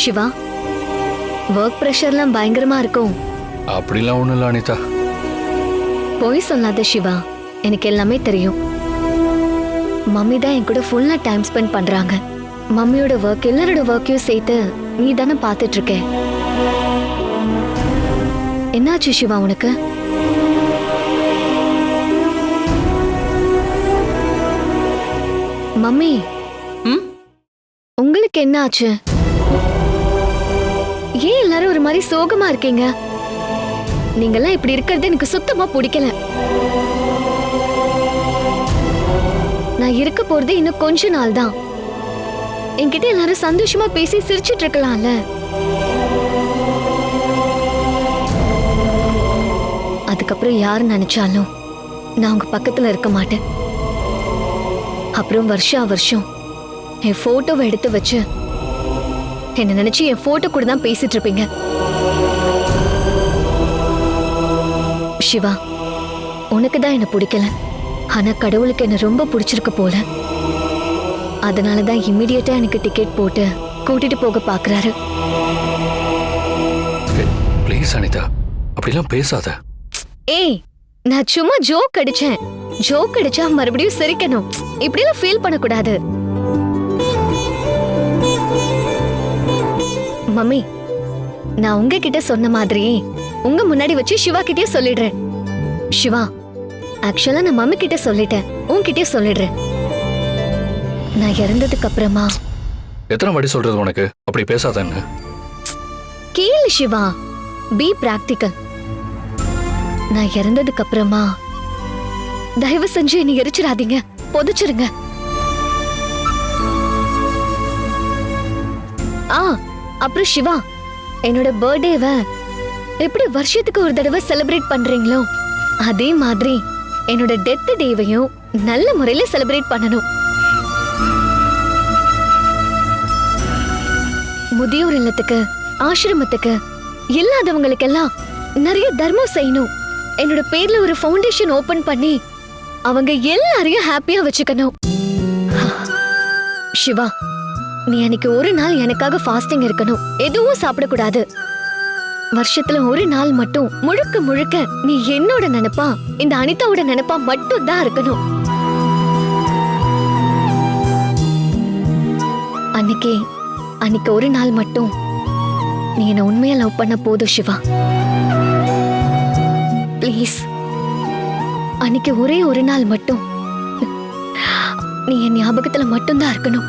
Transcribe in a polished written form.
Siva, work ப்ரெஷர்லாம் பயங்கரமா இருக்கும். அப்படிலாம் ஒண்ணும் இல்ல அனிதா. போய் சொல்லாத சிவா, எனக்கு எல்லாமே தெரியும். மம்மி தான் என் கூட ஃபுல்லா டைம் ஸ்பெண்ட் பண்றாங்க. மம்மியோட ஒர்க் எல்லாரோட ஒர்க்கையும் சேர்த்து நீ தானே பார்த்துட்டு இருக்க. என்னாச்சு சிவா உனக்கு? மம்மி, உங்களுக்கு என்ன ஆச்சு? ஏன் எல்லாரும் ஒரு மாதிரி சோகமா இருக்கீங்க? நீங்கெல்லாம் இப்படி இருக்கிறது எனக்கு சுத்தமா பிடிக்கல. நான் இருக்க போறது இன்னும் கொஞ்ச நாள் தான். என்கிட்ட எல்லாரும் சந்தோஷமா பேசி சிரிச்சிட்டு இருக்கலாம்ல. அதுக்கப்புறம் யாரு நினைச்சாலும் நான் உங்க பக்கத்துல இருக்க மாட்டேன். அப்புறம் வருஷம் என் போட்டோவை எடுத்து வச்சு என்ன நினைச்சு என் போட்டோ கூட தான் பேசிட்டு இருப்பீங்க. சிவா, உனக்கு தான் என்ன பிடிக்கல, ஆனா கடவுளுக்கு என்ன ரொம்ப பிடிச்சிருக்கு போல. அதனாலதான் இம்மிடியட்டா எனக்கு டிக்கெட் போட்டு கூட்டிட்டு போக பாக்குறாரு. ப்ளீஸ் அனிதா, அப்படிலாம் பேசாத. ஏய், நான் சும்மா ஜோக் அடிச்சேன். ஜோக் அடிச்சா மறுபடியும் சிரிக்கணும். இப்படிலாம் ஃபீல் பண்ணக்கூடாது. மம்மி, நான் உங்ககிட்ட சொன்ன மாதிரியே உங்க முன்னாடி வச்சு சிவா கிட்டே சொல்லிடுறேன். சிவா, ஆக்சுவலா நான் மம்மி கிட்ட சொல்லிட்டேன், உன்கிட்டே சொல்லிடுறேன். நான் இறந்ததுக்கு அப்புறமா எத்தனை வாட்டி சொல்றது உனக்கு அப்படி பேசாதன்னு? கேளு சிவா, பி பிராக்டிக்கல். நான் இறந்ததுக்கு அப்புறமா தயவு செஞ்சு என்னை எரிச்சிடாதீங்க, புதைச்சிருங்க. அப்புறம் சிவா, என்னோட பர்த்டேவை எப்படி வருஷத்துக்கு ஒரு தடவை செலிப்ரேட் பண்றீங்களோ அதே மாதிரி என்னோட டெத் டேவையும் நல்ல முறையில செலிப்ரேட் பண்ணணும். முதியோர் இல்லத்துக்கு, ஆசிரமத்துக்கு, இல்லாதவங்களுக்கெல்லாம் நிறைய தர்மம் செய்யணும். என்னோட பேர்ல ஒரு ஃபவுண்டேஷன் ஓபன் பண்ணி அவங்க எல்லாரையும் ஹாப்பியா வச்சுக்கணும். சிவா, நீ அன்னைக்கு ஒரு நாள் எனக்காக ஃபாஸ்டிங் இருக்கணும். எதுவும் சாப்பிடக்கூடாது. வருஷத்துல ஒரு நாள் மட்டும் முழுக்க முழுக்க நீ என்னோட நினைப்பா, இந்த அனிதாவோட நினைப்பா மட்டும் தான் இருக்கணும். அன்னைக்கு ஒரு நாள் மட்டும் நீ என்ன உண்மையா லவ் பண்ண போதும் சிவா. ப்ளீஸ், அன்னைக்கு ஒரே ஒரு நாள் மட்டும் நீ என் ஞாபகத்துல மட்டும்தான் இருக்கணும்.